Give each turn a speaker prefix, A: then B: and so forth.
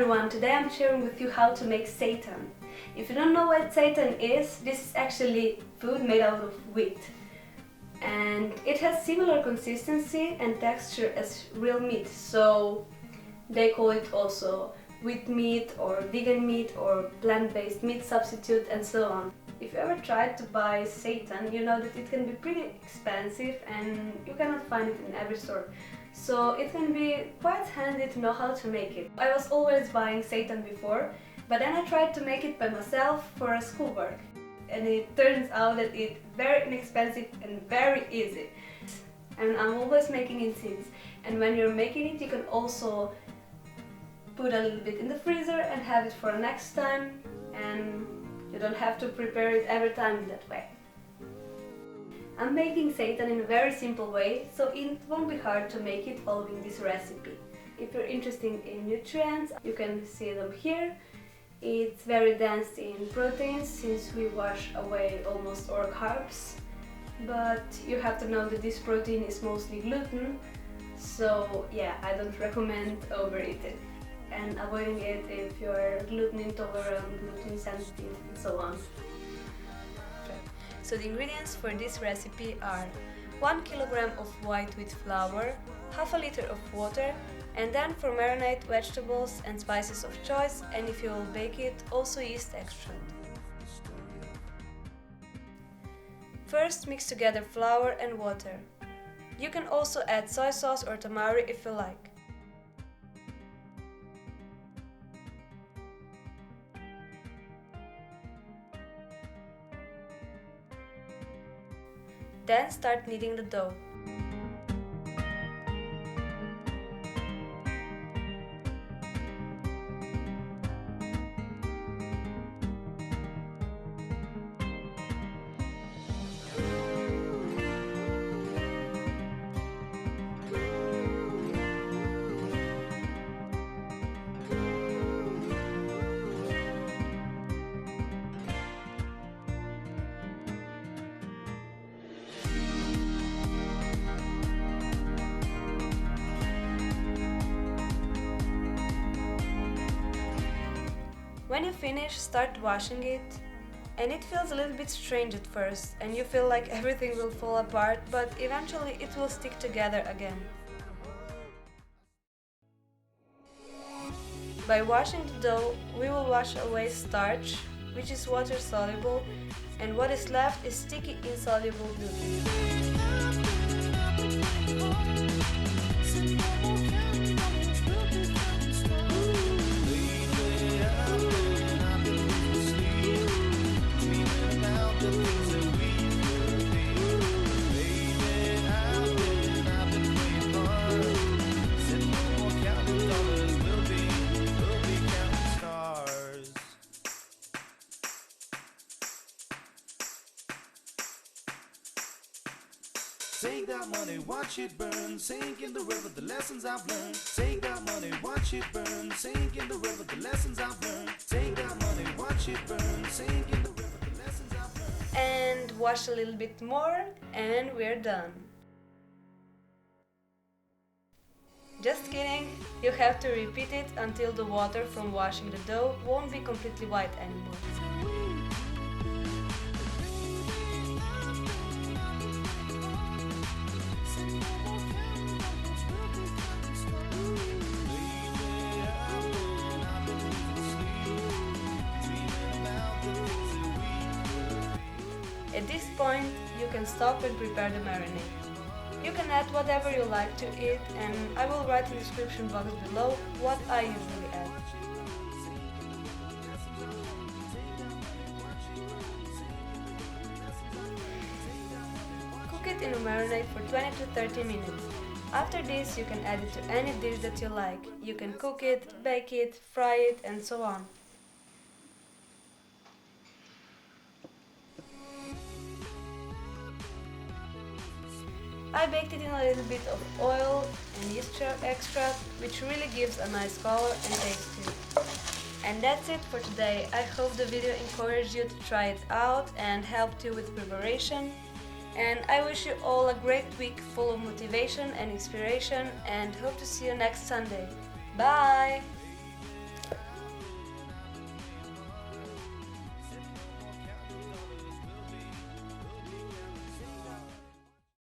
A: everyone, today I'm sharing with you how to make seitan. If you don't know what seitan is, this is actually food made out of wheat. And it has similar consistency and texture as real meat, so they call it also wheat meat or vegan meat or plant-based meat substitute and so on. If you ever tried to buy seitan, you know that it can be pretty expensive and you cannot find it in every store. So it can be quite handy to know how to make it. I was always buying seitan before, but then I tried to make it by myself for a schoolwork. And it turns out that it's very inexpensive and very easy. And I'm always making it since. And when you're making it, you can also put a little bit in the freezer and have it for next time. And you don't have to prepare it every time that way. I'm making seitan in a very simple way, so it won't be hard to make it following this recipe. If you're interested in nutrients, you can see them here. It's very dense in proteins since we wash away almost all carbs. But you have to know that this protein is mostly gluten, so yeah, I don't recommend overeating and avoiding it if you're gluten intolerant, gluten sensitive and so on. So the ingredients for this recipe are 1 kilogram of white wheat flour, half a liter of water, and then for marinate vegetables and spices of choice, and if you will bake it, also yeast extract. First mix together flour and water. You can also add soy sauce or tamari if you like. Then start kneading the dough. When you finish, start washing it, and it feels a little bit strange at first and you feel like everything will fall apart, but eventually it will stick together again. By washing the dough, we will wash away starch, which is water soluble, and what is left is sticky insoluble gluten.
B: Take that money, watch it burn, sink in the river, the lessons I've learned. Take that money, watch it burn, sink in the river, the lessons I've learned. Take that money, watch it burn, sink in the river, the lessons I've learned.
A: And wash a little bit more, and we're done. Just kidding, you have to repeat it until the water from washing the dough won't be completely white anymore. At this point, you can stop and prepare the marinade. You can add whatever you like to it, and I will write in the description box below what I usually add. Cook it in a marinade for 20 to 30 minutes. After this, you can add it to any dish that you like. You can cook it, bake it, fry it, and so on. I baked it in a little bit of oil and yeast extract, which really gives a nice color and taste to it. And that's it for today. I hope the video encouraged you to try it out and helped you with preparation. And I wish you all a great week full of motivation and inspiration, and hope to see you next Sunday. Bye!